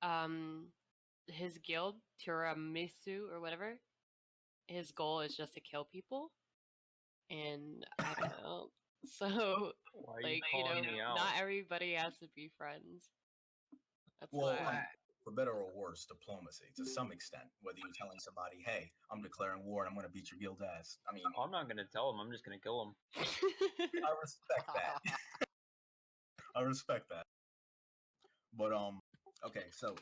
um, his guild, Tiramisu or whatever, his goal is just to kill people. And I don't know. So, Why are you like, calling me out? not everybody has to be friends. That's Well, why. for better or worse, diplomacy to some extent. Whether you're telling somebody, "Hey, I'm declaring war and I'm going to beat your guild ass." I mean, I'm not gonna tell him. I'm just gonna kill him. I respect that. I respect that. But okay. So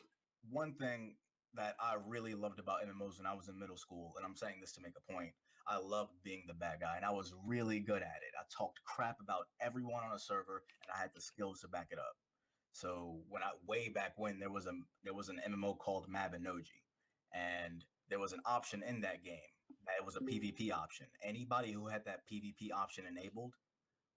one thing that I really loved about MMOs when I was in middle school, and I'm saying this to make a point, I loved being the bad guy, and I was really good at it. I talked crap about everyone on a server, and I had the skills to back it up. So way back when there was an MMO called Mabinogi, and there was an option in that game that it was a PvP option. Anybody who had that PvP option enabled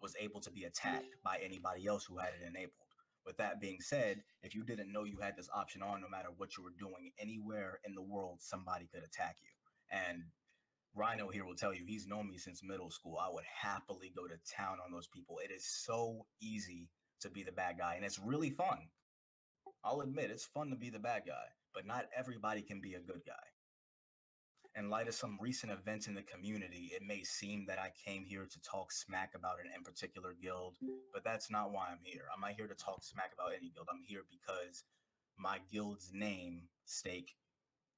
was able to be attacked by anybody else who had it enabled. With that being said, if you didn't know you had this option on, no matter what you were doing anywhere in the world, somebody could attack you. And Rhino here will tell you he's known me since middle school. I would happily go to town on those people. It is so easy to be the bad guy, and it's really fun. I'll admit it's fun to be the bad guy, but not everybody can be a good guy. In light of some recent events in the community, it may seem that I came here to talk smack about an in particular guild, but that's not why I'm here. I'm not here to talk smack about any guild. I'm here because my guild's name stake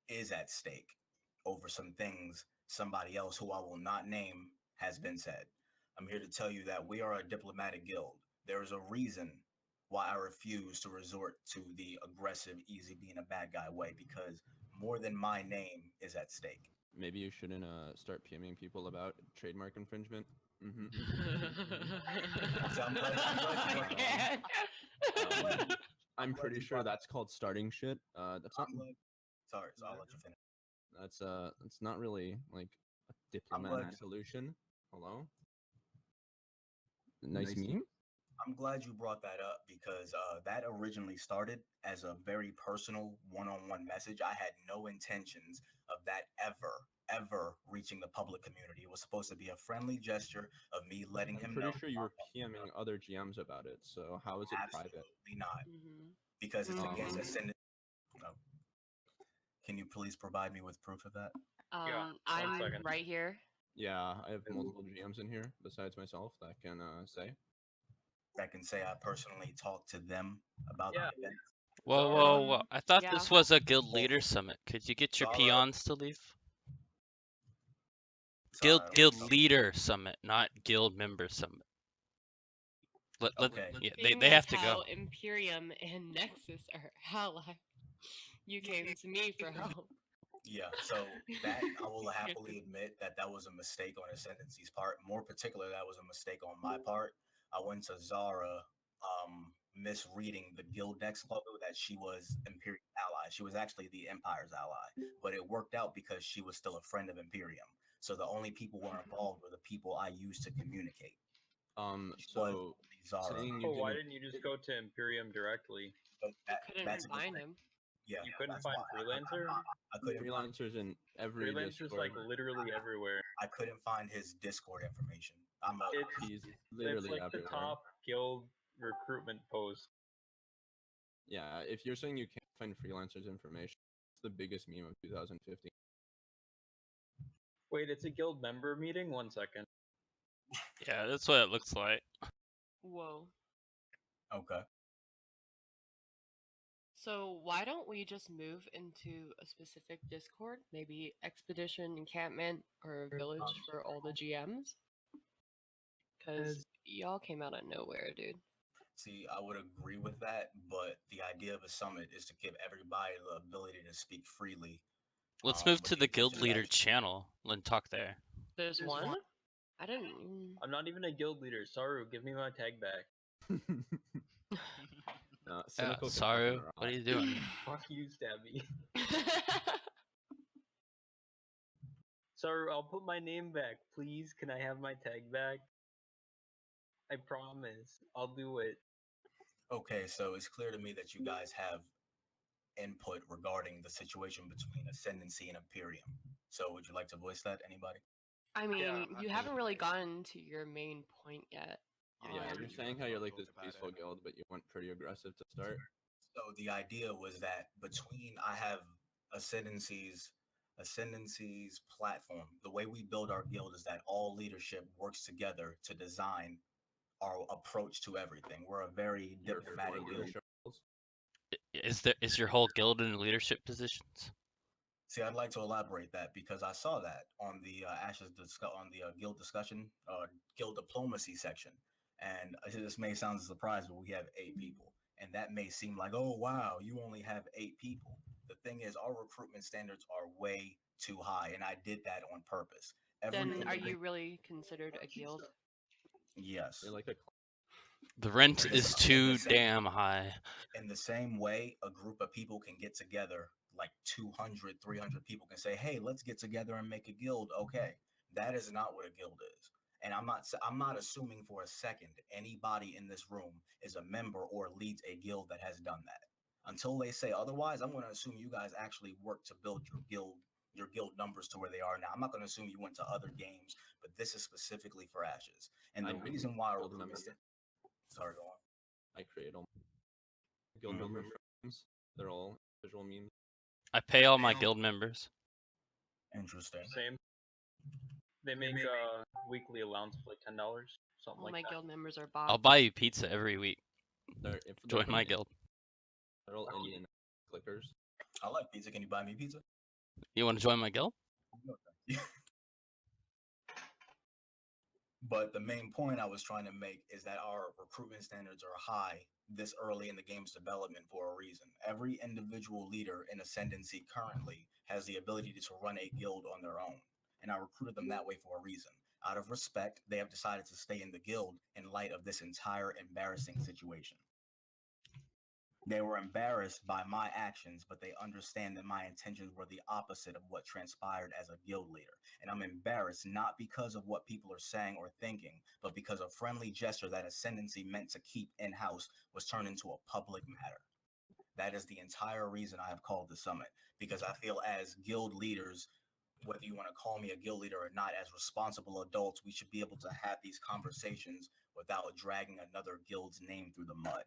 is at stake over some things somebody else who I will not name has been said. I'm here to tell you that we are a diplomatic guild. There is a reason why I refuse to resort to the aggressive, easy being a bad guy way, because more than my name is at stake. Maybe you shouldn't start PMing people about trademark infringement. So I'm glad you brought that up. I'm pretty sure that's called starting shit. That's not. Sorry, so I'll let you finish. That's not really like a diplomatic solution. Hello. Nice meme. I'm glad you brought that up because that originally started as a very personal one-on-one message. I had no intentions of that ever reaching the public community. It was supposed to be a friendly gesture of me letting him know. I'm pretty sure you were PMing other GMs about it. So how is it private? Absolutely not, because it's against ascendant. Oh. Can you please provide me with proof of that? I'm right here. Yeah, I have multiple GMs in here besides myself that can say I personally talked to them about the event. Whoa. I thought this was a guild leader summit. Could you get your peons to leave? Guild leader summit, not guild member summit. Okay. Yeah, they have to go. Imperium and Nexus are allies. You came to me for help. Yeah, so that I will happily admit that was a mistake on Ascendancy's part. More particular, that was a mistake on my part. I went to Zara misreading the Guild Dex logo that she was Imperium ally. She was actually the Empire's ally, but it worked out because she was still a friend of Imperium. So the only people who were involved were the people I used to communicate. So Zara. Why didn't you just go to Imperium directly? Couldn't find him. Yeah, you couldn't find Freelancer? I couldn't. Freelancers in every Freelancer's Discord. like literally everywhere. I couldn't find his Discord information. He's literally like everywhere. The top guild recruitment post. Yeah, if you're saying you can't find freelancers information, it's the biggest meme of 2015. Wait, it's a guild member meeting? 1 second. Yeah, that's what it looks like. Whoa. Okay. So why don't we just move into a specific Discord? Maybe Expedition, Encampment, or Village for all the GMs? Because y'all came out of nowhere, dude. See, I would agree with that, but the idea of a summit is to give everybody the ability to speak freely. Let's move to the guild leader channel and talk there. There's one? I didn't. I'm not even a guild leader. Saru, give me my tag back. Saru, what are you doing? Fuck you, Stabby. Saru, I'll put my name back. Please, can I have my tag back? I promise. I'll do it. Okay, so it's clear to me that you guys have input regarding the situation between Ascendancy and Imperium. So would you like to voice that, anybody? I mean, you haven't really gotten to your main point yet. Yeah, you're saying how you're like this peaceful guild, but you went pretty aggressive to start. So the idea was that I have Ascendancy's platform. The way we build our guild is that all leadership works together to design our approach to everything. We're a very Your diplomatic four guild. leadership roles. Is your whole guild in leadership positions? See, I'd like to elaborate that because I saw that on the guild discussion, guild diplomacy section, and this may sound a surprise, but we have 8 people, and that may seem like, oh wow, you only have 8 people. The thing is, our recruitment standards are way too high, and I did that on purpose. Then are you really considered a guild? Yes. You're like a The rent Because is too damn high. in the same way, a group of people can get together, like 200, 300 people can say, hey, let's get together and make a guild. Okay, that is not what a guild is. And I'm not assuming for a second anybody in this room is a member or leads a guild that has done that. Until they say otherwise, I'm going to assume you guys actually work to build your guild numbers to where they are now. I'm not going to assume you went to other games, but this is specifically for Ashes. And the reason why guild member. Sorry, go on. I create all guild builder memes. They're all visual memes. I pay all my guild members. Interesting. Same. They make weekly allowance for like $10, something All like my that. guild members are bots. I'll buy you pizza every week. If Join my guild. They're all Indian clickers. I like pizza. Can you buy me pizza? You want to join my guild? But the main point I was trying to make is that our recruitment standards are high this early in the game's development for a reason. Every individual leader in Ascendancy currently has the ability to run a guild on their own, and I recruited them that way for a reason. Out of respect, they have decided to stay in the guild in light of this entire embarrassing situation. They were embarrassed by my actions, but they understand that my intentions were the opposite of what transpired as a guild leader. And I'm embarrassed not because of what people are saying or thinking, but because a friendly gesture that Ascendancy meant to keep in-house was turned into a public matter. That is the entire reason I have called the summit, because I feel as guild leaders, whether you want to call me a guild leader or not, as responsible adults, we should be able to have these conversations without dragging another guild's name through the mud.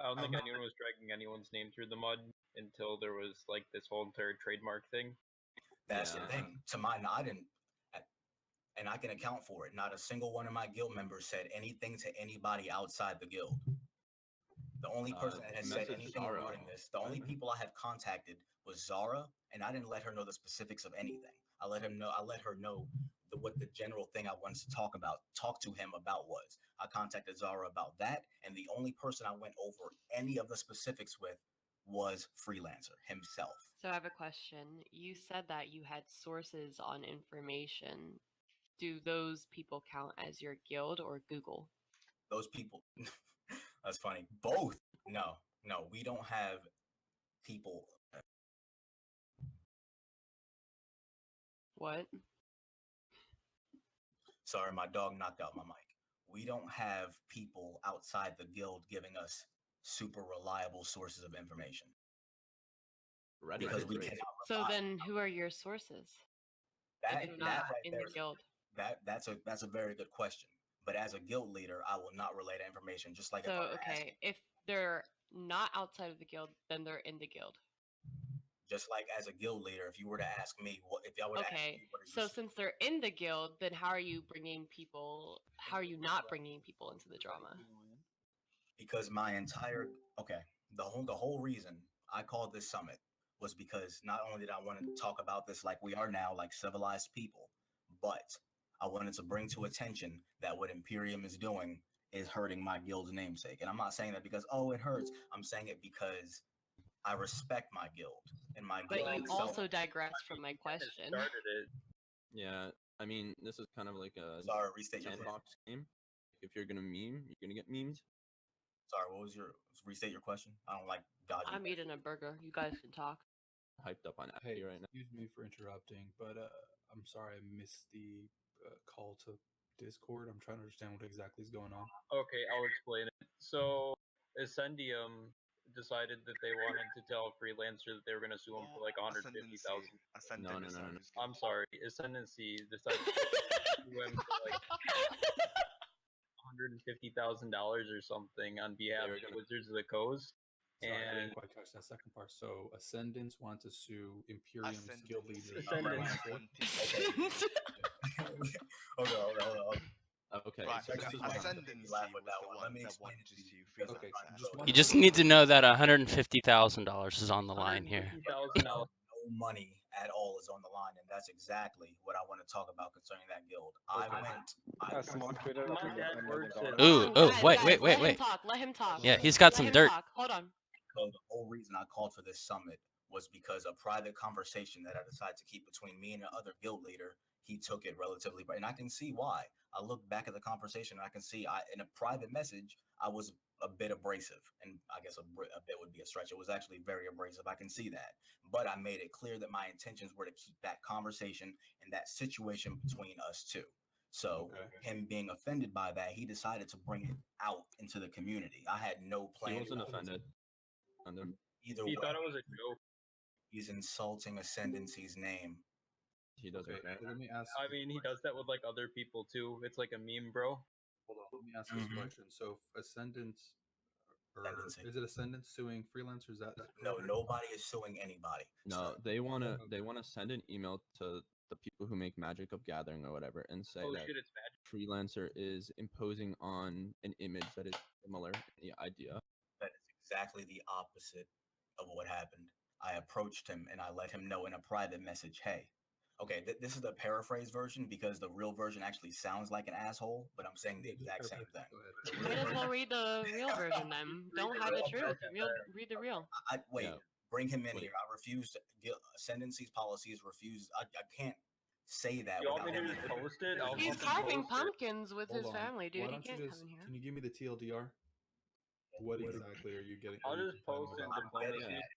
I don't think anyone was dragging anyone's name through the mud until there was like this whole entire trademark thing. That's the thing. To my I didn't, and I can account for it. Not a single one of my guild members said anything to anybody outside the guild. The only person that has said anything regarding this, the only people I have contacted was Zara, and I didn't let her know the specifics of anything. I let her know what the general thing I wanted to talk to him about was. I contacted Zara about that, and the only person I went over any of the specifics with was Freelancer himself. So I have a question. You said that you had sources on information. Do those people count as your guild or Google? Those people, that's funny. Both. No, we don't have people. What? Sorry, my dog knocked out my mic. We don't have people outside the guild giving us super reliable sources of information. Because we cannot. So then, who are your sources? That not right in there, the guild. That's a very good question. But as a guild leader, I will not relay that information. Just like so, if they're not outside of the guild, then they're in the guild. Just like as a guild leader, if you were to ask me, if y'all would ask me, what so since they're in the guild, then how are you bringing people? How are you not bringing people into the drama? Because the whole reason I called this summit was because not only did I want to talk about this like we are now, like civilized people, but I wanted to bring to attention that what Imperium is doing is hurting my guild's namesake. And I'm not saying that because, oh, it hurts. I'm saying it because I respect my guild. And my guild. But you also digressed from my question. Started it. Yeah, I mean, this is kind of like a restate your sandbox game. If you're gonna meme, you're gonna get memes. Sorry, what was restate your question? I don't like dodging. I'm eating a burger. You guys can talk. Hyped up on it. Hey, right now. Excuse me for interrupting, but I'm sorry I missed the call to Discord. I'm trying to understand what exactly is going on. Okay, I'll explain it. So, Ascendium decided that they wanted to tell Freelancer that they were going to sue him for like 150,000. No. I'm sorry. Ascendancy decided to sue him for like $150,000 or something on behalf They were of gonna- Wizards of the Coast. Sorry, I And didn't quite catch that second part. So Ascendants want to sue Imperium's guild leader. Ascendants. Freelancer? Hold on. Okay, Right, so This this is is why what I happened. couldn't Ascendancy laugh with was that the one. one Let me that explain wanted it to to you. sue Because I'm Okay, trying to just go- one You just need to know that $150,000 is on the line here. $150,000. No money at all is on the line, and that's exactly what I want to talk about concerning that guild. I Okay. My dad works at. Ooh, Hold on, oh, guys, wait, guys, wait, wait, let him wait. talk. Let him talk. Yeah, he's got Let some him dirt. talk. Hold on. So the whole reason I called for this summit was because a private conversation that I decided to keep between me and another guild leader, he took it relatively, and I can see why. I look back at the conversation, and I can see in a private message, I was a bit abrasive, and I guess a bit would be a stretch. It was actually very abrasive. I can see that, but I made it clear that my intentions were to keep that conversation and that situation between us two. So him being offended by that, he decided to bring it out into the community. I had no He plan. wasn't offended. Either He way, thought it was a joke. he's insulting Ascendancy's name. He doesn't Okay, care. so let me ask. I mean, he does that with like other people too. It's like a meme, bro. Hold on, let me ask this Mhm. question. So, Ascendants, or Ascendancy. is it Ascendants suing freelancers? Is that No, correct? nobody is suing anybody. No, they wanna send an email to the people who make Magic of Gathering or whatever and say Oh that shit, it's magic. Freelancer is imposing on an image that is similar in the idea. That is exactly the opposite of what happened. I approached him and I let him know in a private message, hey, okay, this is the paraphrase version because the real version actually sounds like an asshole, but I'm saying the exact same thing. Go ahead. The Might real as well version- read the real version then. Don't hide the truth. Read the real. Wait, Yeah. bring him in Wait. here. I refuse. Ascendancy's policies refuse. I can't say that You want without me to him. just post it? I'll He's just carving post it. pumpkins with his family, dude. Why He don't you can't just? come in here. Can you give me the TLDR? What exactly are you getting? I'll are you just post complaining it. about? Diplomacy.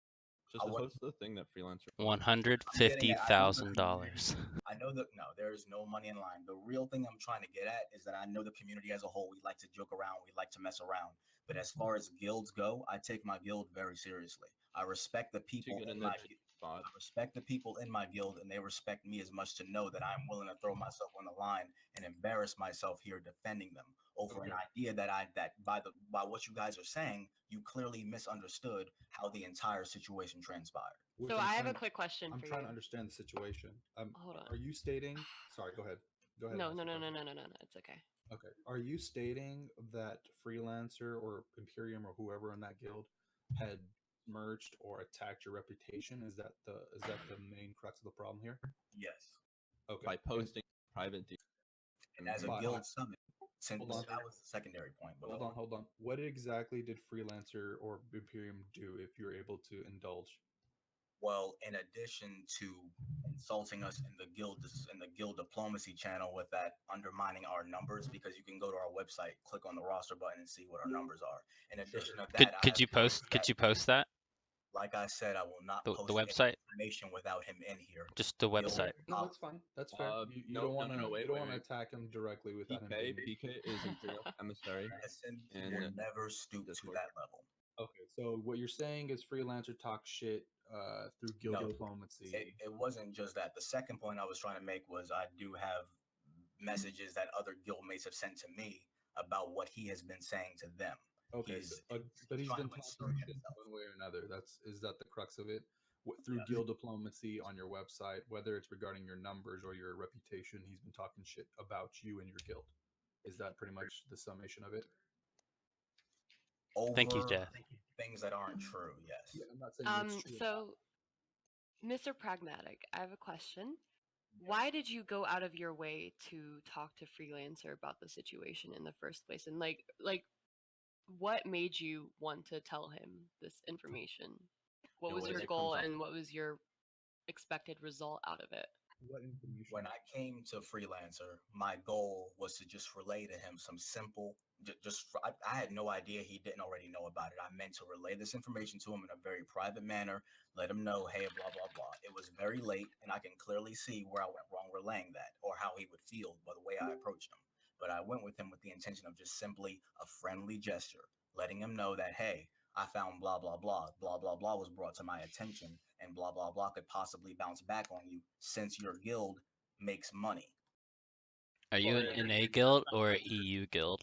Just I want- post the thing that Freelancer. $150,000. I know that there is no money in line. The real thing I'm trying to get at is that I know the community as a whole. We like to joke around. We like to mess around. But as far as guilds go, I take my guild very seriously. I respect the people get in in the my spot. I respect the people in my guild, and they respect me as much to know that I'm willing to throw myself on the line and embarrass myself here defending them over an idea that by what you guys are saying, you clearly misunderstood how the entire situation transpired. Which So I'm I have a trying- quick question I'm for trying you. to understand the situation. Hold on. Are you stating? Sorry, go ahead. Go ahead. No, and no, ask no, the no, question. no, no, no. It's okay. Okay. Are you stating that Freelancer or Imperium or whoever in that guild had merged or attacked your reputation? Is that the main crux of the problem here? Yes. Okay. By posting private deals. And as a Fine. guild summit, since Hold on. that was the secondary point. But Hold on. What exactly did Freelancer or Imperium do, if you're able to indulge? Well, in addition to insulting us in the guild diplomacy channel with that undermining our numbers, because you can go to our website, click on the roster button, and see what our numbers are. In addition to that, Could you post that? Like I said, I will not The post website? any information without him in here. Just the website. No, that's fine. That's fair. You don't want to. You don't want to attack him directly without him being. PK is Imperial emissary. And will never stoop to that level. Okay, so what you're saying is Freelancer talk shit through guild No, diplomacy. It wasn't just that. The second point I was trying to make was I do have messages that other guildmates have sent to me about what he has been saying to them. Okay, but he's been talking shit one way or another. Is that the crux of it? Through guild diplomacy on your website, whether it's regarding your numbers or your reputation, he's been talking shit about you and your guild. Is that pretty much the summation of it? Thank you, Jeff. Things that aren't true, yes. Yeah, I'm not saying it's true. So, Mr. Pragmatic, I have a question. Why did you go out of your way to talk to Freelancer about the situation in the first place? And like what made you want to tell him this information? What was your goal and what was your expected result out of it? What information? When I came to Freelancer, my goal was to just relay to him some simple, I had no idea he didn't already know about it. I meant to relay this information to him in a very private manner, let him know, hey, blah, blah, blah. It was very late, and I can clearly see where I went wrong relaying that or how he would feel by the way I approached him. But I went with him with the intention of just simply a friendly gesture, letting him know that, hey, I found blah, blah, blah, blah, blah, blah was brought to my attention, and blah, blah, blah could possibly bounce back on you since your guild makes money. Are you an NA guild or an EU guild?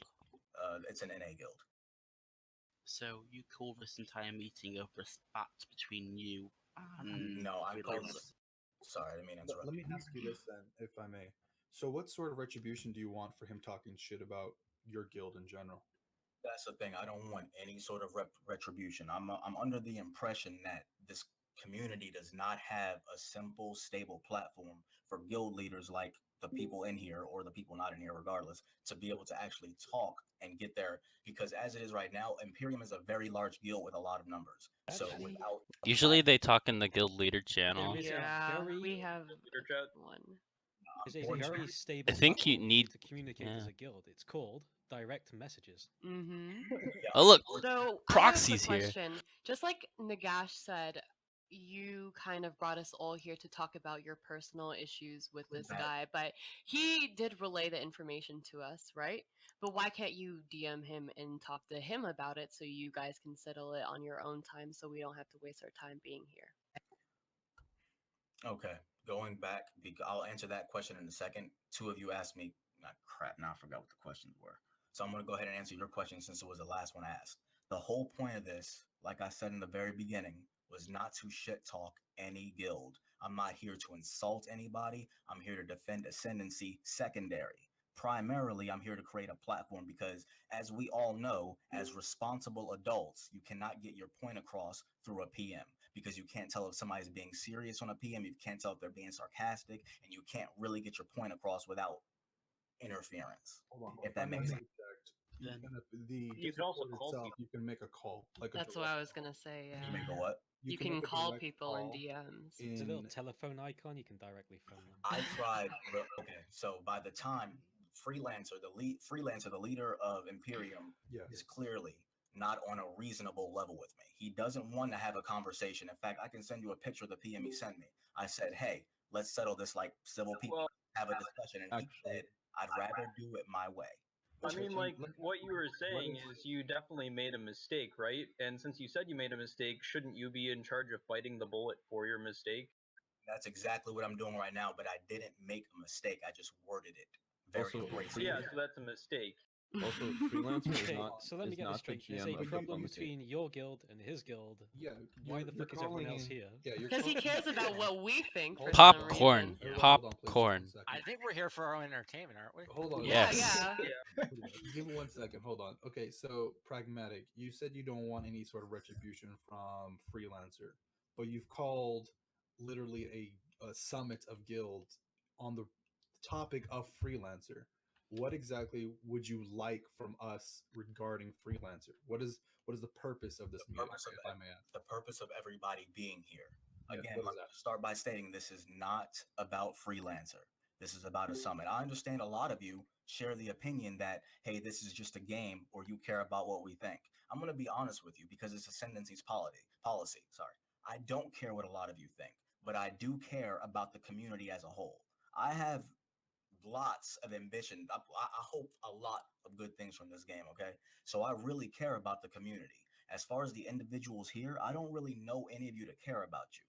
it's an NA guild. So you call this entire meeting over a spat between you and No, I called Freelancer? this. Sorry, I didn't mean to interrupt. Let me ask you this then, if I may. So, what sort of retribution do you want for him talking shit about your guild in general? That's the thing. I don't want any sort of retribution. I'm under the impression that this community does not have a simple, stable platform for guild leaders like the people in here or the people not in here, regardless, to be able to actually talk and get there. Because as it is right now, Imperium is a very large guild with a lot of numbers. So Actually, without a Usually platform, they talk in the guild leader channel. there is Yeah, a very we have Leader chat. one. there's a unfortunately, very stable think you platform for need- to communicate as yeah. a guild. It's called direct messages. Mm-hmm. yeah, Oh look, So Proxy's I have a here. quick question. Just like Nagash said, you kind of brought us all here to talk about your personal issues with this That- guy, but he did relay the information to us, right? But why can't you DM him and talk to him about it so you guys can settle it on your own time so we don't have to waste our time being here? Okay, going back, I'll answer that question in a second. Two of you asked me, crap, now I forgot what the questions were. So I'm going to go ahead and answer your question since it was the last one asked. The whole point of this, like I said in the very beginning, was not to shit talk any guild. I'm not here to insult anybody. I'm here to defend ascendancy secondary. Primarily, I'm here to create a platform because, as we all know, as responsible adults, you cannot get your point across through a PM because you can't tell if somebody's being serious on a PM, you can't tell if they're being sarcastic, and you can't really get your point across without interference. Hold on. If that I may makes have sense. checked. You Then- can, the You can also Discord call itself, people. you can make a call, like a That's what direct I was call. gonna say. You Yeah. make a what? You can make a call direct people in call DMs. There's a little in telephone icon. You can directly phone them. I tried. Okay, so by the time freelancer, the leader of Imperium, yeah. is clearly not on a reasonable level with me. He doesn't want to have a conversation. In fact, I can send you a picture of the PM he sent me. I said, "Hey, let's settle this like civil people, Well, have a discussion." And he Actually- said, "I'd rather do it my way." I Which mean, was- like, what you were saying is you definitely made a mistake, right? And since you said you made a mistake, shouldn't you be in charge of biting the bullet for your mistake? that's exactly what I'm doing right now. But I didn't make a mistake. I just worded it very Also, abrasive. Yeah, so that's a mistake. Also, freelancer is Okay, not so let me is get not this the straight. There's GM a of problem diplomacy. between your guild and his guild. Yeah. Why you're- the you're fuck is everyone calling else in- here? Yeah, you're Because he calling- cares about what we think for Hold some on. Popcorn. reason. Everyone, Pop- hold on, please, just Popcorn. one second. I think we're here for our own entertainment, aren't we? Hold on. Yeah, Yes. yeah. Give me 1 second. Hold on. Okay, so Pragmatic, you said you don't want any sort of retribution from Freelancer, but you've called literally a summit of guilds on the topic of Freelancer. What exactly would you like from us regarding Freelancer? What is the purpose of this meeting, purpose of if I may ask? The purpose of everybody being here. Yeah, Again, what let is me that? start by stating this is not about freelancer. This is about a summit. I understand a lot of you share the opinion that, hey, this is just a game or you care about what we think. I'm going to be honest with you because it's Ascendancy's policy. Sorry. I don't care what a lot of you think, but I do care about the community as a whole. I have lots of ambition. I hope a lot of good things from this game. Okay. So I really care about the community. As far as the individuals here, I don't really know any of you to care about you.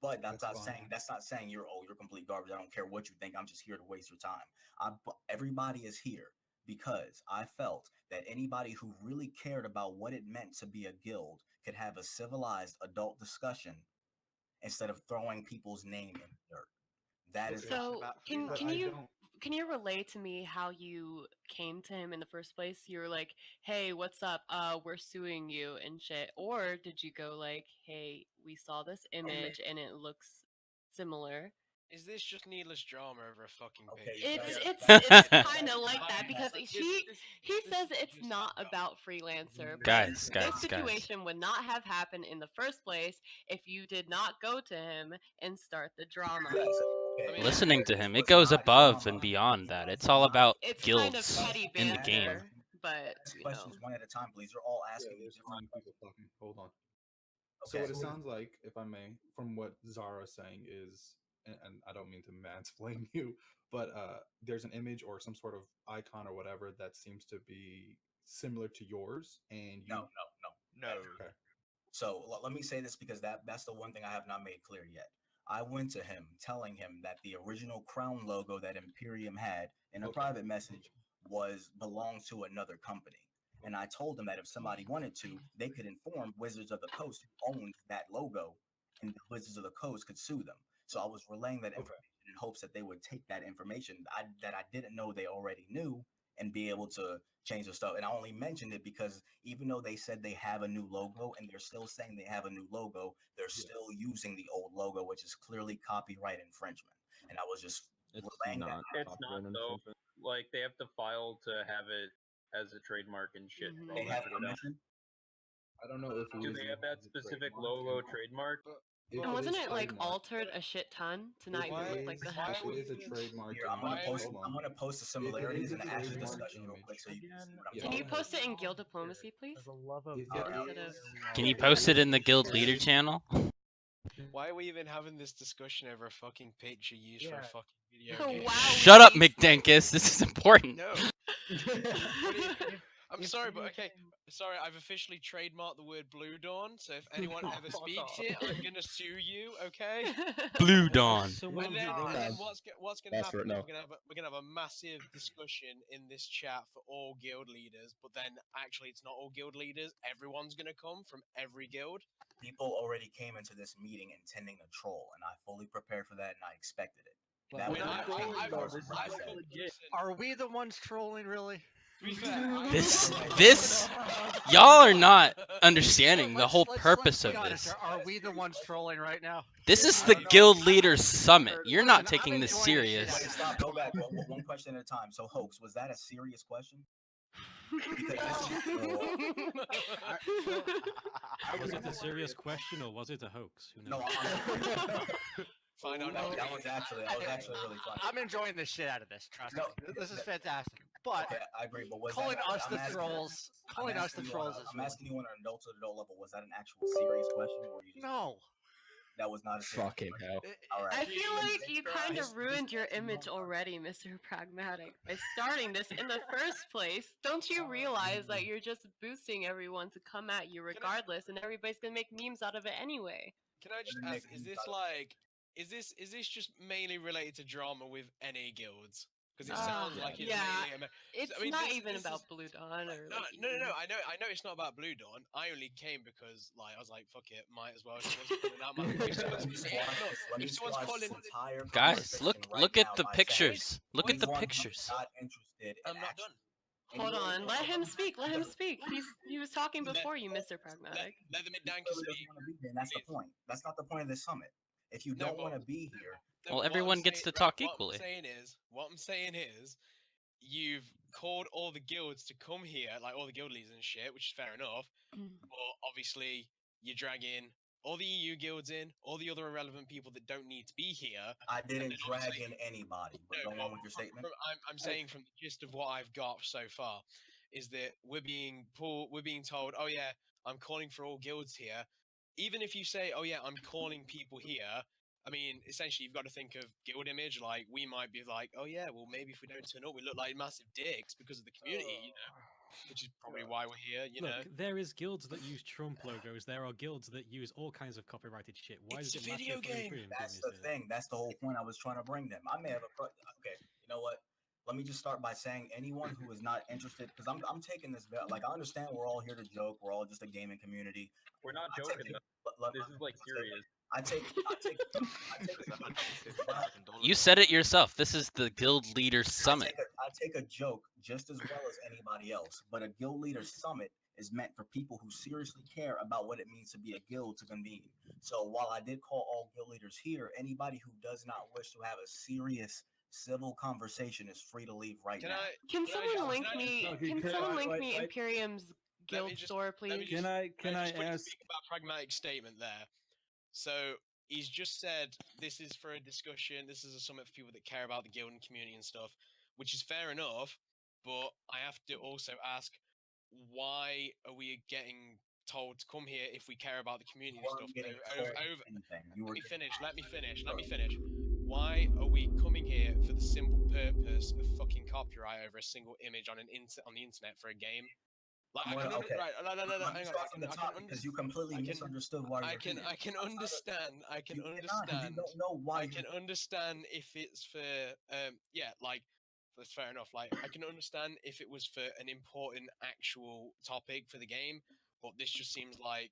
But That's fine. that's not saying you're complete garbage. I don't care what you think. I'm just here to waste your time. Everybody is here because I felt that anybody who really cared about what it meant to be a guild could have a civilized adult discussion instead of throwing people's name in the dirt. That is Okay. So about can But can I you don't. can you relay to me how you came to him in the first place? You were like, "Hey, what's up? We're suing you and shit." Or did you go like, "Hey, we saw this image and it looks similar." Is this just needless drama over a fucking Okay, page? you It's guys- it's kind of like that because he says it's not about freelancer. But Guys, this guys. situation would not have happened in the first place if you did not go to him and start the drama. Yes, okay. I mean, Listening to This him, was it goes not above drama. and beyond You that. guys It's did all not- about It's kind of guilds petty in the game. banter, but Ask you questions know. one at a time, please. You're all Yeah, asking me there's different fine people talking. Hold on. So Okay. what it sounds like, if I may, from what Zara's saying is, and I don't mean to mansplain you, but there's an image or some sort of icon or whatever that seems to be similar to yours, and you. No. No. Okay. So let me say this because that's the one thing I have not made clear yet. I went to him telling him that the original crown logo that Imperium had in a Okay. private message belonged to another company. And I told them that if somebody wanted to, they could inform Wizards of the Coast who owned that logo, and the Wizards of the Coast could sue them. So I was relaying that information in hopes that they would take that information that I didn't know they already knew and be able to change the stuff. And I only mentioned it because even though they said they have a new logo and they're still saying they have a new logo, they're still using the old logo, which is clearly copyright infringement. And I was just relaying that. It's not though. Like they have to file to have it as a trademark and shit. Mhm. For all They that have to go down. permission. I don't know if Do they have that specific logo trademark? And wasn't it like altered a shit ton to not even look like the head? If it is a trademark, Here, I'm gonna post the similarities and the actual discussion real quick so you can see what I'm Can talking you about. post it in guild diplomacy, please? Instead of Can you post it in the guild leader channel? Why are we even having this discussion over a fucking picture used for a fucking video game? Wow. Shut up, McDankus. This is important. No. I'm sorry, but okay. Sorry, I've officially trademarked the word Blue Dawn. So if anyone ever speaks it, I'm gonna sue you. Okay. Blue Dawn. And then what's gonna That's happen? right, Is we're gonna have a massive discussion in this chat for all guild leaders. But then actually, it's not all guild leaders. Everyone's gonna come from every guild. People already came into this meeting intending to troll, and I fully prepared for that, and I expected it. Well, That we're was not not trolling, changed though. from what I said. Are we the ones trolling, really? To be fair, This y'all are not understanding the whole purpose of Let's be honest, this. Are we the ones trolling right now? This is the guild leaders summit. You're not taking this Wait, serious. stop, go back. One question at a time. So, Hoax, was that a serious question? Was it a serious question or was it a hoax? Who knows? No, find out now. that was actually really funny. I'm enjoying the shit out of this. Trust me. This is fantastic. But Okay, I agree. But was calling that, us the trolls, calling us the trolls is I'm asking you on an adult to adult level. Was that an actual serious question, or you just, no. that was not a serious Fucking question? hell. All right. I feel like you kind of ruined your image already, Mr. Pragmatic, by starting this in the first place. Don't you realize that you're just boosting everyone to come at you regardless, and everybody's gonna make memes out of it anyway? Can I just ask? Is this like? Is this just mainly related to drama with NA guilds? Because it sounds like it's mainly. It's I mean, not this even is- about Blue Dawn or No, like, no. I know it's not about Blue Dawn. I only came because like I was like, fuck it, might as well. If someone's calling, Guys, look at the pictures. Look at the pictures. Not interested. I'm not done. Hold on, let him speak. Let him speak. He was talking before you, Mr. Pragmatic. Let the Middanker speak. And that's the point. That's not the point of this summit. If you don't want to be here, Well, everyone gets to talk equally. What I'm saying is, you've called all the guilds to come here, like all the guild leaders and shit, which is fair enough. But obviously, you're dragging all the EU guilds in, all the other irrelevant people that don't need to be here. I didn't drag in anybody, but go on with your statement. I'm saying from the gist of what I've got so far, is that we're being told, oh yeah, I'm calling for all guilds here. Even if you say, oh yeah, I'm calling people here, I mean, essentially you've got to think of guild image. Like, we might be like, oh yeah, well maybe if we don't turn up, we look like massive dicks because of the community, you know, which is probably why we're here, you know. There is guilds that use Trump logos. There are guilds that use all kinds of copyrighted shit. Why It's does a it matter video if we're game. free and That's premiums the do it? thing. That's the whole point I was trying to bring them. I may have okay. You know what? Let me just start by saying anyone who is not interested, because I'm taking this like, I understand we're all here to joke. We're all just a gaming community. We're not joking. This is like serious. I take You said it yourself. This is the guild leaders summit. I take a joke just as well as anybody else, but a guild leaders summit is meant for people who seriously care about what it means to be a guild to convene. So while I did call all guild leaders here, anybody who does not wish to have a serious civil conversation is free to leave right now. Can someone link me? Can someone link me Imperium's guild store, please? Can I ask? Speak about Pragmatic statement there. So he's just said this is for a discussion. This is a summit for people that care about the guild and community and stuff, which is fair enough. But I have to also ask, why are we getting told to come here if we care about the community and stuff? Let me finish. Why are we coming here for the simple purpose of fucking copyright over a single image on the internet for a game? Like, hang on. Because you completely misunderstood why I can understand. You don't know why. I can understand if it's for like That's fair enough. Like, I can understand if it was for an important actual topic for the game, but this just seems like,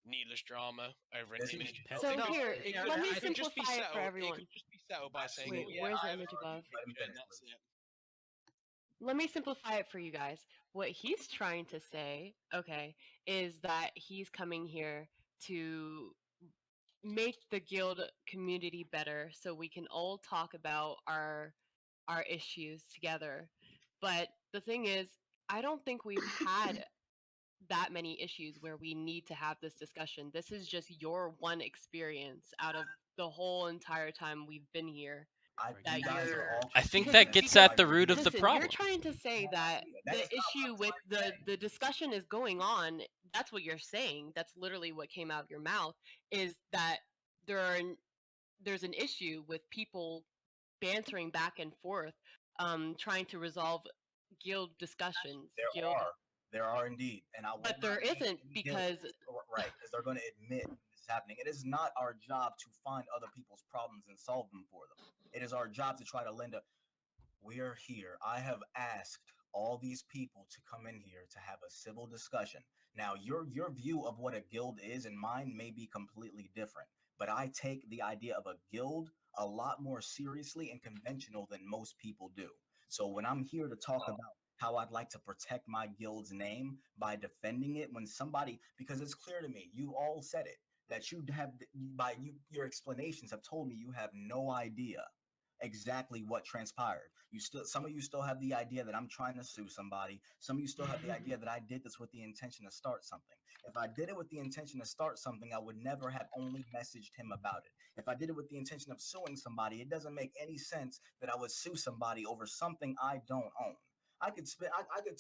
needless drama over an This is image. So It could- here, it let could- me it could just be simplify it for settled- everyone. It could just be settled by saying, Wait, yeah, where's the I've image already above? picked Let him it, and finish, that's please. it. Let me simplify it for you guys. What he's trying to say, okay, is that he's coming here to make the guild community better so we can all talk about our issues together. But the thing is, I don't think we've had that many issues where we need to have this discussion. This is just your one experience out of the whole entire time we've been here. That You guys you're- are all I think Because- that gets because- at the root of the Listen, problem. you're trying to say that That is the not what issue I'm with trying to the discussion is going on. That's what you're saying. That's literally what came out of your mouth. Is that there's an issue with people bantering back and forth, trying to resolve guild discussions. There are indeed, and I. But there isn't because right, because they're going to admit this is happening. It is not our job to find other people's problems and solve them for them. It is our job to try to lend a. We are here. I have asked all these people to come in here to have a civil discussion. Now, your view of what a guild is and mine may be completely different, but I take the idea of a guild a lot more seriously and conventional than most people do. So when I'm here to talk about how I'd like to protect my guild's name by defending it when somebody, because it's clear to me, you all said it, that you have, your explanations have told me you have no idea exactly what transpired. Some of you still have the idea that I'm trying to sue somebody. Some of you still have the idea that I did this with the intention to start something. If I did it with the intention to start something, I would never have only messaged him about it. If I did it with the intention of suing somebody, it doesn't make any sense that I would sue somebody over something I don't own. I could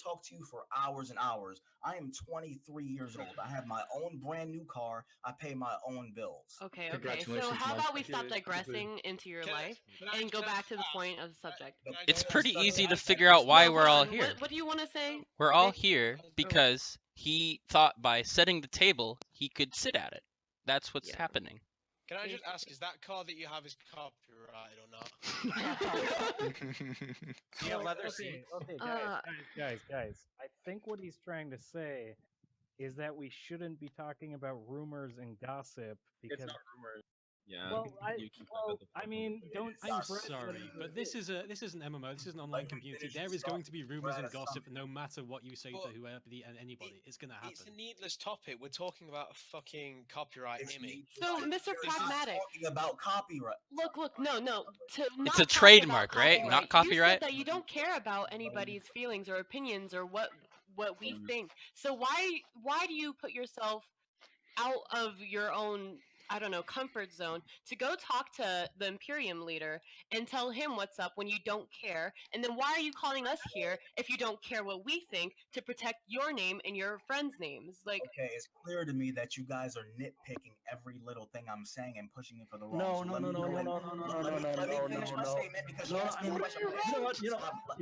talk to you for hours and hours. I am 23 years old. I have my own brand new car. I pay my own bills. Okay. So how about we stop digressing into your life and go back to the point of the subject? It's pretty easy to figure out why we're all here. What do you want to say? We're all here because he thought by setting the table, he could sit at it. That's what's happening. Can I just ask, is that car that you have is copyrighted or not? Do you have leather seats? Okay, guys. I think what he's trying to say is that we shouldn't be talking about rumors and gossip because It's not rumors. Yeah. Well, I mean, don't. I'm sorry, but this is an MMO. This is an online community. There is going to be rumors and gossip, no matter what you say to whoever and anybody. It's gonna happen. It's a needless topic. We're talking about a fucking copyright image. So, Mr. Pragmatic, talking about copyright. Look, no. It's a trademark, right? Not You copyright. said that you don't care about anybody's feelings or opinions or what we think. So why do you put yourself out of your own, I don't know, comfort zone to go talk to the Imperium leader and tell him what's up when you don't care? And then why are you calling us here if you don't care what we think to protect your name and your friends' names? Like, okay, it's clear to me that you guys are nitpicking every little thing I'm saying and pushing it for the wrong. No. Let me finish my statement because you asked me a question. You know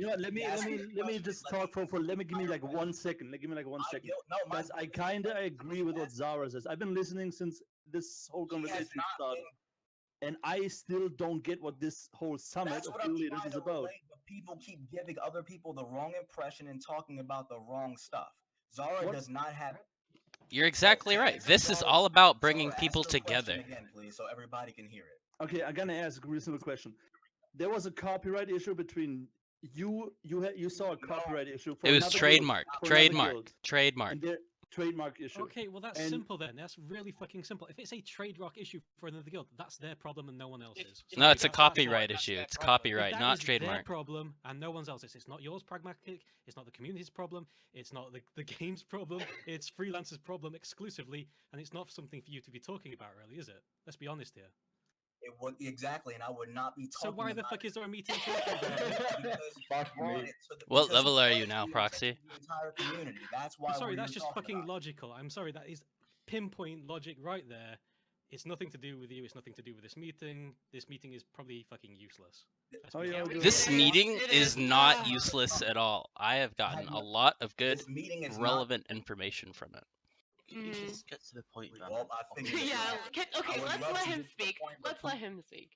what? Let me just talk for. Let me give me like 1 second. Give me like 1 second. Guys, I kind of agree with what Zara says. I've been listening since this whole conversation started, and I still don't get what this whole summit of guild leaders is about. People keep giving other people the wrong impression and talking about the wrong stuff. Zara does not have. You're exactly right. This is all about bringing people together. Again, please, so everybody can hear it. Okay, I'm gonna ask a reasonable question. There was a copyright issue between you. You saw a copyright issue. For It was another trademark. guild, for another Trademark. guild, Trademark. and their trademark issue. Okay, well that's simple then. That's really fucking simple. If it's a trademark issue for another guild, that's their problem and no one else's. No, it's a copyright issue. It's copyright, not Their trademark. problem and no one's else's. It's not yours, Pragmatic. It's not the community's problem. It's not the game's problem. It's freelancers' problem exclusively, and it's not something for you to be talking about, really, is it? Let's be honest here. It would exactly, and I would not be talking. So why the fuck is there a meeting talking about it? What level are you now, Proxy? The entire community. That's why. I'm sorry, we're that's even just talking fucking about it. logical. I'm sorry, that is pinpoint logic right there. It's nothing to do with you. It's nothing to do with this meeting. This meeting is probably fucking useless. This meeting is not useless at all. I have gotten a lot of good, relevant information from it. Can you just get to the point, man? Well, I think yeah. Okay, let's let him speak. Let's let him speak.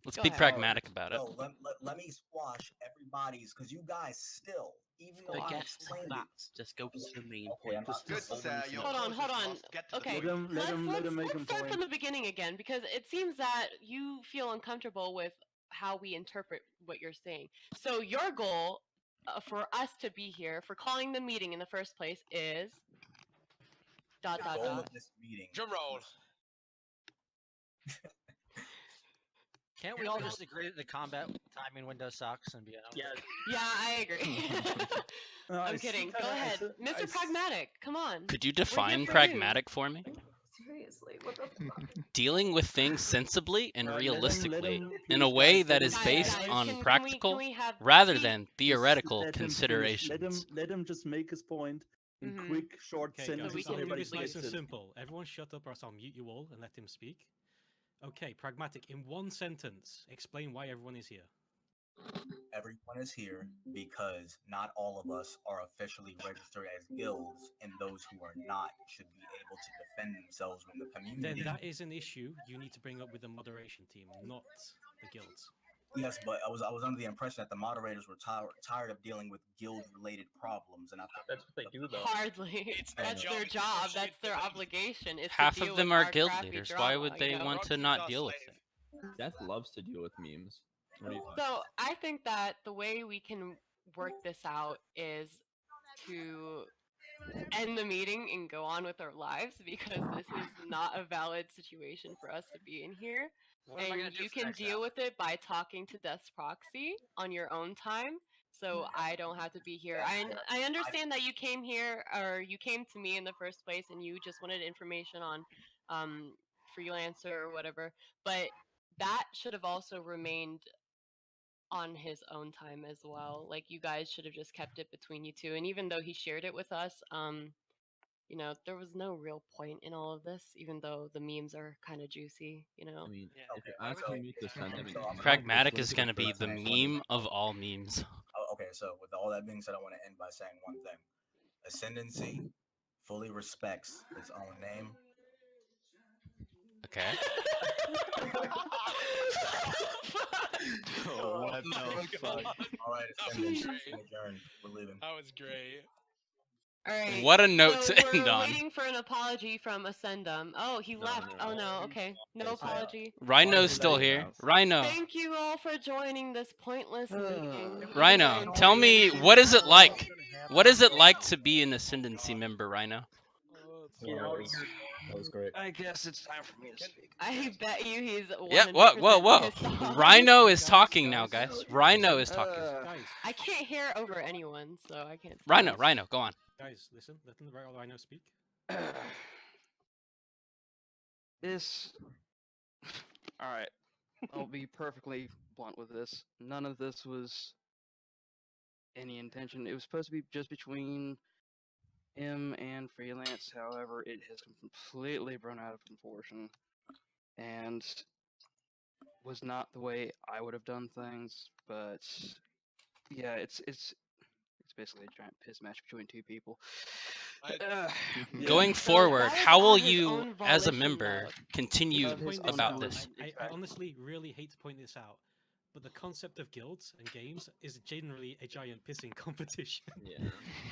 Let's Go be ahead. pragmatic about it. No, let me squash everybody's, because you guys still, even though I Forget explained that. it. Just go to the main Okay, point. I'm not Good, overly your Hold closest on. must get to the Okay, point. let's start from the beginning again, because it seems that you feel uncomfortable with how we interpret what you're saying. So your goal for us to be here, for calling the meeting in the first place, is The goal of this meeting. Drum roll. Can't we all just agree that the combat timing window sucks and be honest? Yeah, I agree. I'm kidding. Go ahead, Mr. Pragmatic. Come on. Could you We're here define for pragmatic for me? Seriously, what the fuck? Dealing with things sensibly and let realistically him- in a please, way guys, that let is him- based Guys, on can practical we have rather please- than theoretical Let him finish. considerations. Let him just make his point in Mhm. quick, short Okay, sentences. guys, so I'll everybody make this nice gets and it. simple. Everyone shut up or else I'll mute you all and let him speak. Okay, Pragmatic, in one sentence, explain why everyone is here. Everyone is here because not all of us are officially registered as guilds, and those who are not should be able to defend themselves when the Then community. that is an issue you need to bring up with the moderation team, not the guilds. Yes, but I was under the impression that the moderators were tired of dealing with guild-related problems, and I thought That's what they do, though. Hardly. That's their job. That's their obligation. Is Half to deal of them with are our guild crappy leaders. Drama, Why would they you know? want to not deal with it? Death loves to deal with memes. What do you think? So I think that the way we can work this out is to end the meeting and go on with our lives, because this is not a valid situation for us to be in here. What am I gonna And do you for the can next deal hour? with it by talking to Death's Proxy on your own time. So I don't have to be here. I understand that you came here, or you came to me in the first place, and you just wanted information on freelancer or whatever. But that should have also remained on his own time as well. Like, you guys should have just kept it between you two. And even though he shared it with us, you know, there was no real point in all of this, even though the memes are kind of juicy, you know. I mean, if you're asking me to send them an email, Pragmatic just is link going to the be first the message. meme of all memes. Okay, so with all that being said, I want to end by saying one thing. Ascendancy fully respects its own name. Okay. Oh, what the fuck? All right, Ascendancy, adjourned. We're leaving. That was great. All right. What a note so to we're end on. waiting for an apology from Ascendum. Oh, he left. no. Oh no. Okay. No apology. Rhino's still here. Rhino. Thank you all for joining this pointless meeting. Rhino, tell me, what is it like? What is it like to be an Ascendancy member, Rhino? That was great. I guess it's time for me to speak. I bet you he's 100% Yeah, whoa. pissed off. Rhino is talking now, guys. Rhino is talking. Guys, I can't hear over anyone, so I can't. say Rhino, this. Rhino, go on. guys, listen. Let the Rhino speak. This. Alright. I'll be perfectly blunt with this. None of this was any intention. It was supposed to be just between him and Freelance. However, it has completely run out of proportion and was not the way I would have done things. But yeah, it's basically a giant piss match between two people. Going forward, how will you, as a member, continue Hate to point this about out. this? I honestly really hate to point this out, but the concept of guilds and games is generally a giant pissing competition. Yeah.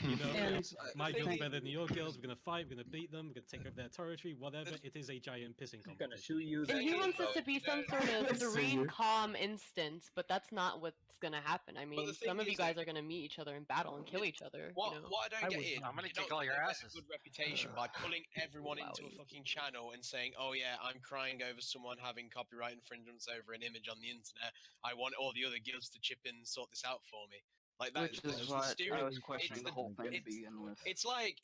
You know, And it's my I guild's think- better than your guilds. We're gonna fight. We're gonna beat them. We're gonna take over their territory. Whatever. It is a giant pissing He's gonna competition. sue you. And he wants us to be some sort of Sue serene, you. calm instance, but that's not what's gonna happen. I mean, the thing some of you is, guys like, are gonna meet each other in battle and kill each other. What, You know? what I I don't get would is, not. I'm gonna you kick don't all your get a asses. good reputation by pulling everyone into a Wowie. fucking channel and saying, "Oh yeah, I'm crying over someone having copyright infringements over an image on the internet. I want all the other guilds to chip in and sort this out for me." Like that Which is what I was questioning the whole thing to begin with. It's like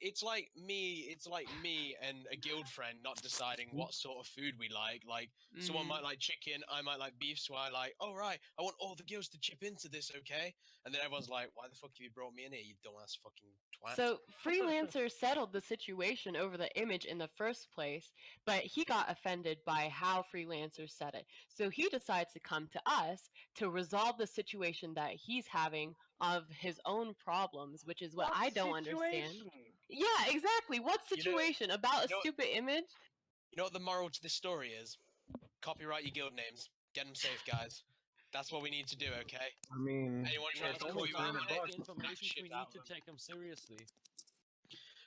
me and a guild friend not deciding what sort of food we like. Like someone might like chicken, I might like beef, so I like, oh right, I want all the guilds to chip into this, okay? And then everyone's like, why the fuck have you brought me in here, you dumbass fucking twat? So Freelancer settled the situation over the image in the first place, but he got offended by how Freelancer said it. So he decides to come to us to resolve the situation that he's having of his own problems, which is what I don't understand. Yeah, exactly. What You know- situation about a you know- stupid image? You know what the moral to this story is? Copyright your guild names. Get them safe, guys. That's what we need to do, okay? I mean, Anyone Yeah, trying if to only call you out on it, information, shit we out need of to them. take them seriously.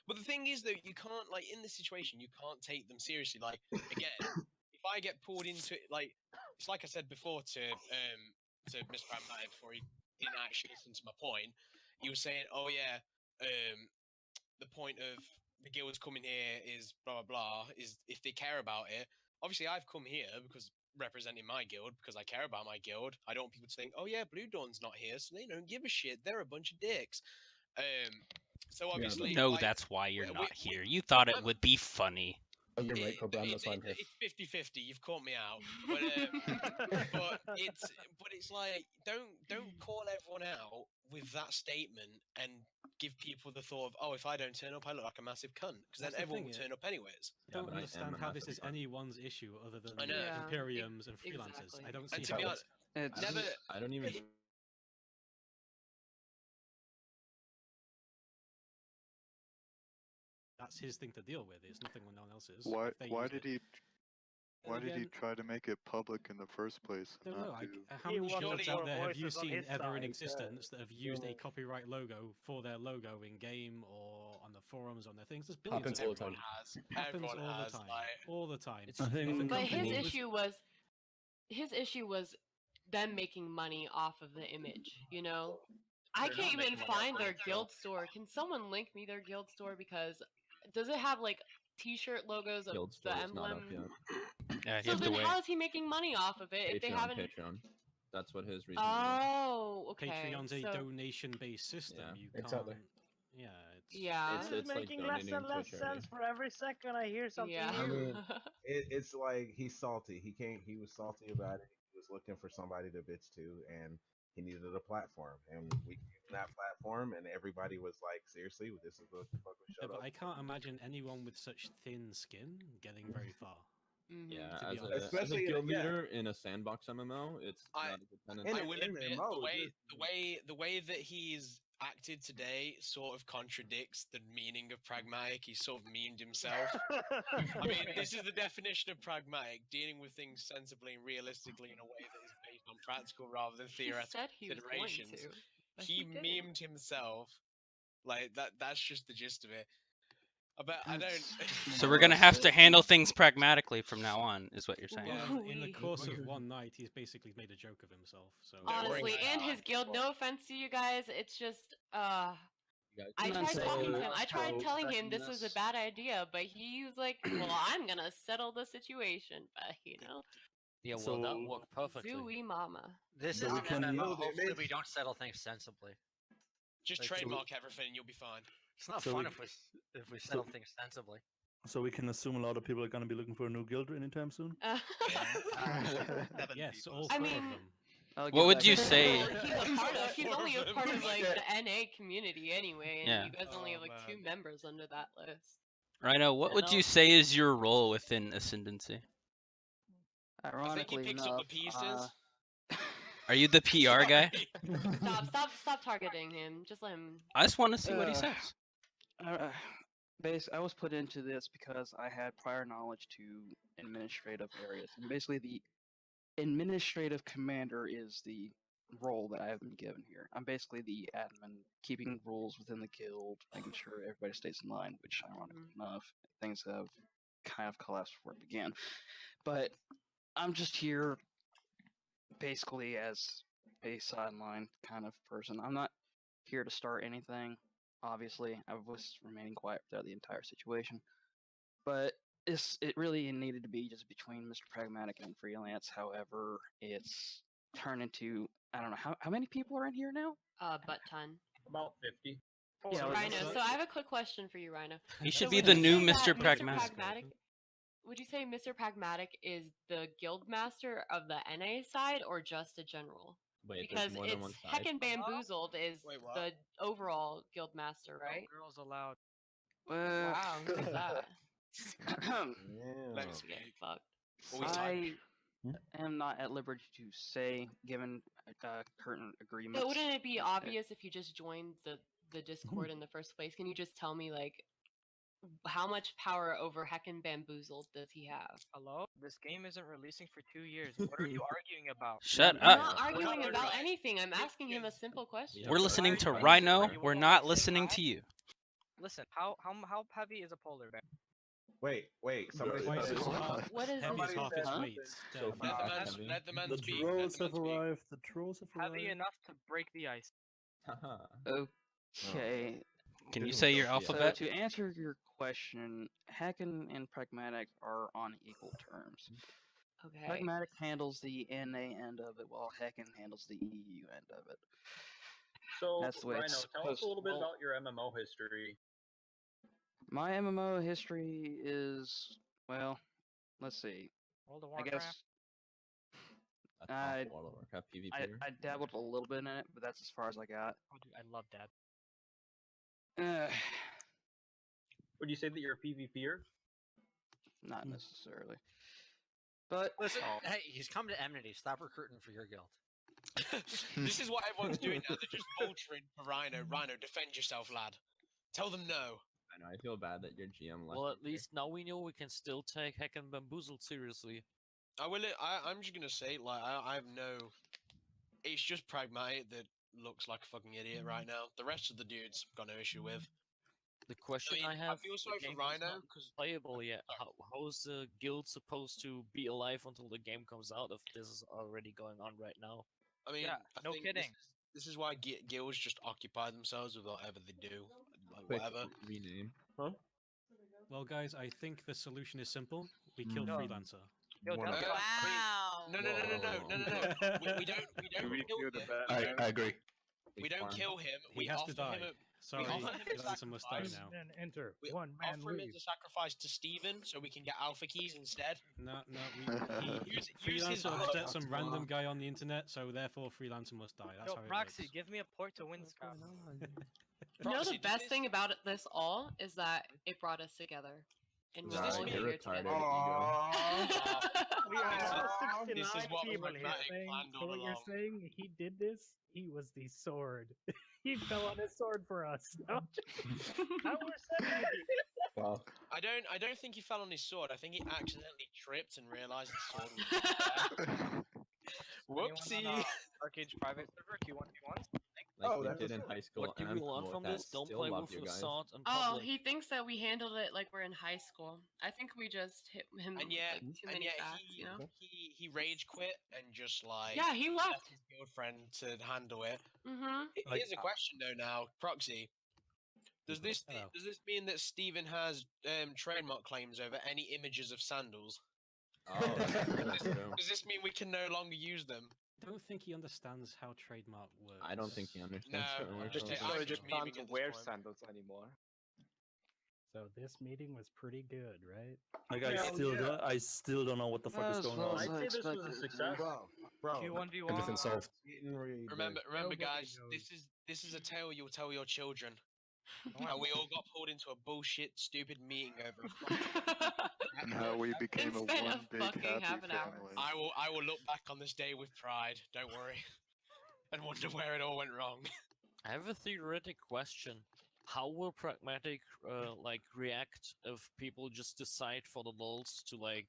But the thing is, though, you can't, like, in this situation, you can't take them seriously. Like, again, if I get pulled into it, like, it's like I said before to Mr. Pragmatic before he didn't actually listen to my point. He was saying, "Oh yeah, the point of the guilds coming here is blah blah blah. Is if they care about it. Obviously, I've come here because representing my guild because I care about my guild. I don't want people to think, oh yeah, Blue Dawn's not here, so they don't give a shit. They're a bunch of dicks. So obviously, No, like, that's why you're not here. You thought it would be funny. Oh, you're right, Cobra. I'm that's why I'm here. It's 50-50. You've caught me out, but but it's like don't call everyone out with that statement and give people the thought of, oh, if I don't turn up, I look like a massive cunt, because then That's the everyone thing, will yeah. turn up anyways. I don't understand how this is anyone's issue other than I know. Yeah. Imperiums and freelancers. Exactly. I don't see And to how be it's... honest, never. I don't even. That's his thing to deal with. It's nothing no one else's. Why? If they Why use did it. he? Why did he again- try to make it public in the first place? I don't not know. to... How many guilds out there have you seen ever in existence that have used a copyright logo for their logo in game or on the forums on their things? There's billions Happens of all the them. time. Happens Everyone all has, the time. like- All the time. I think- But his issue was them making money off of the image, you know? I They're can't not even making money off find of their it, though. guild store. Can someone link me their guild store? Because does it have like t-shirt logos of Guild the store is not emblem? up yet. Yeah, you So have to then wait. how is he making money off of it if they haven't? Patreon. That's what his reason Oh, okay. Patreon's a so... donation-based system. Yeah. You It's can't. out there. Yeah, it's Yeah. It's This is like making less donating and to a less charity. sense for every second I hear something Yeah. I new. mean, it's like he's salty. He can't. He was salty about it. He was looking for somebody to bitch to, and he needed a platform. And we gave him that platform, and everybody was like, "Seriously, this is what the fuck we Yeah, shut but up." I can't imagine anyone with such thin skin getting very far. Yeah, to be as honest. a Especially in- guild yeah. leader in a sandbox MMO, it's not a good tendency. I will in admit MMO, the way that he's acted today sort of contradicts the meaning of pragmatic. He sort of memed himself. I mean, this is the definition of pragmatic: dealing with things sensibly and realistically in a way that is based on practical rather than theoretical said he was going considerations. to, but He he didn't. memed himself. Like that's just the gist of it. I don't. So we're gonna have to handle things pragmatically from now on, is what you're saying. Well, in the course of one night, he's basically made a joke of himself. So Honestly, and his guild. No offense to you guys, it's just I tried talking to him. I tried telling him this was a bad idea, but he was like, "Well, I'm gonna settle the situation." But you know, Yeah, well, that worked perfectly. Zooey mama. This So is we an can- MMO. Hopefully, we don't settle things sensibly. Just Like, so we- trademark everything, and you'll be fine. It's not So fun we- if we settle things sensibly. So we can assume a lot of people are going to be looking for a new guild anytime soon. yes, all I four mean- of them. What would you say? He's only a part of like the NA community anyway, and Yeah. you guys only have like 2 members under that list. Rhino, what would you say is your role within Ascendancy? I think Ironically he picks enough, up the pieces. Are you the PR guy? Stop targeting him. Just let him. I just want to see what he says. I was put into this because I had prior knowledge to administrative areas, and basically the administrative commander is the role that I have been given here. I'm basically the admin, keeping rules within the guild, making sure everybody stays in line, which ironically enough, things have kind of collapsed before it began. But I'm just here basically as a sideline kind of person. I'm not here to start anything, obviously. I was remaining quiet throughout the entire situation. But it really needed to be just between Mr. Pragmatic and Freelance. However, it's turned into, I don't know, how many people are in here now? Butt ton. About 50. Yeah, Rhino. So I have a quick question for you, Rhino. He should So be would the you new say that Mr. Pragmatic. Would you say Mr. Pragmatic is the guild master of the NA side or just a general? Wait, Because there's more than one it's side. Heckin' Bamboozled is the overall guild master, right? Girls allowed. Wow, who's that? Let's Get speak. fucked. I am not at liberty to say, given current agreements. But wouldn't it be obvious if you just joined the Discord in the first place? Can you just tell me like how much power over Heckin' Bamboozled does he have? Hello? This game isn't releasing for 2 years. What are you arguing about? Shut I'm up. not arguing about anything. I'm asking him a simple question. We're listening to Why are you Rhino. arguing? We're You not wanna say listening hi? to you. Listen, how heavy is a polar bear? Wait. Somebody. Wait, said- it's not What is heavy this? is half its Huh? weight. So Damn. Let the man, heavy. let the man The speak. trolls let have the man speak. arrived. The trolls have Heavy arrived. enough to break the ice. Okay. Can you say your So alphabet? to answer your question, Hacking and Pragmatic are on equal terms. Okay. Pragmatic handles the NA end of it, while Hacking handles the EU end of it. So, That's the way Rhino, it's tell us a little bit well, about your MMO history. My MMO history is, well, let's see. World of I Warcraft? guess That's awful World of Warcraft PvP. I dabbled a little bit in it, but that's as far as I got. Oh, dude, I love that. Would you say that you're a PvPer? Not necessarily. But listen, hey, he's come to Enmity. Stop recruiting for your guild. This is what everyone's doing now. They're just vulturing for Rhino. Rhino, defend yourself, lad. Tell them no. I know. I feel bad that your GM left. Well, at least now we know we can still take Hack and Bamboozled seriously. I'm just gonna say, like, I have no. It's just Pragmatic that looks like a fucking idiot right now. The rest of the dudes got no issue with. The question I I have, feel sorry the for game is Rhino not because playable yet. How is the guild supposed to be alive until the game comes out if this is already going on right now? I mean, Yeah, I no think kidding. This is why guilds just occupy themselves with whatever they do, like Quick whatever. rename. Well, guys, I think the solution is simple. We kill No. Freelancer. Yo, don't get Wow. No. We don't kill him. I agree. We don't kill him. He We has offer to die. him a. Sorry, we offer him a Freelancer must die sacrifice. now. Man enter. We One man offer him leave. as a sacrifice to Steven so we can get alpha keys instead. No, Use his Freelancer vote. upset some random guy on the internet, so therefore Freelancer must die. That's Yo, how it Proxy, works. give me a port to win Scott. You know the best thing about this all is that it brought us together. And we're all You're here retarded, together. We have This is 69 what people here Pragmatic saying, planned so all what you're along. saying, he did this, he was the sword. He fell on his sword for us. No, now we're 70. Wow. I don't think he fell on his sword. I think he accidentally tripped and realized the sword was there. Whoopsie. Arcade's private server, Q1v1s? Like we did in high school. What do and we I'm learn cool from with that. this? Don't Still play love with you guys. facade and Oh, public. he thinks that we handled it like we're in high school. I think we just hit him And with yet, like, too many facts, you know? he rage quit and just like Yeah, he left. his girlfriend to handle it. Mm-hmm. Here's a question though. Now, Proxy, does this mean that Steven has trademark claims over any images of sandals? Oh, that's true. Does this mean we can no longer use them? I don't think he understands how trademark works. I don't think he understands. No, how it works. I'm just memeing at this point. sandals anymore. So this meeting was pretty good, right? Like I still don't know what the fuck is going on. I'd say this was a success. Bro, Q1v1. Everything solved. Remember, Nobody guys, knows. this is a tale you'll tell your children. How we all got pulled into a bullshit, stupid meeting over. And how we became a Instead one of big fucking happy half an hour. family. I will look back on this day with pride. Don't worry, and wonder where it all went wrong. I have a theoretic question. How will Pragmatic like react if people just decide for the lulz to like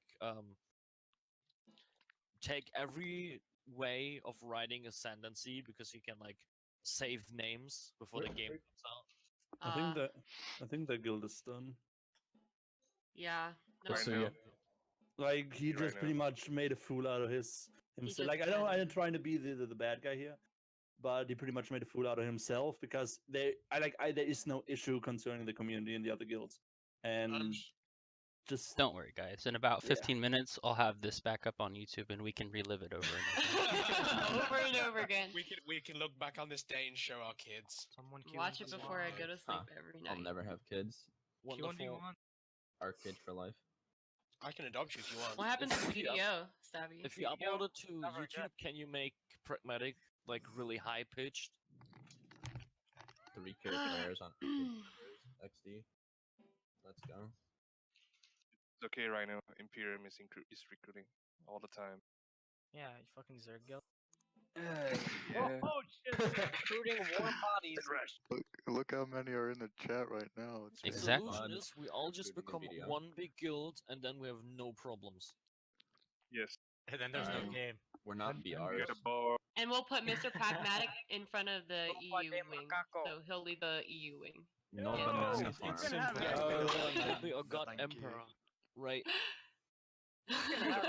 take every way of writing ascendancy because you can like save names before the game comes out? I think the guild is done. Yeah. No. So, yeah. Like he just pretty much made a fool out of himself. just Like I'm trying to be the bad guy here, but he pretty much made a fool out of himself because there is no issue concerning the community and the other guilds, and just Don't worry, guys. In about 15 minutes, I'll have this back up on YouTube and we can relive it over and over. Over and over again. We can look back on this day and show our kids. Someone Watch it before I go to sleep every night. I'll never have kids. Wonderful. Our kid for life. I can adopt you if you want. What happened to If you up- PDO, Stabby? If you upload it to YouTube, can you make Pragmatic like really high pitched? 3K players on XD. Let's go. It's okay right now. Imperium is recruiting all the time. Yeah, you fucking Zerg guild. Yeah. Oh shit! Recruiting warm bodies. Look how many are in the chat right now. It's The Exactly. solution is we all just become one big guild, and then we have no problems. Yes. And then there's no game. We're not BRs. Get a bar. And we'll put Mr. Pragmatic in front of the EU wing, so he'll lead the EU wing. No Yeah. banana It's farm. simple. have We'll be a god emperor, right? You can have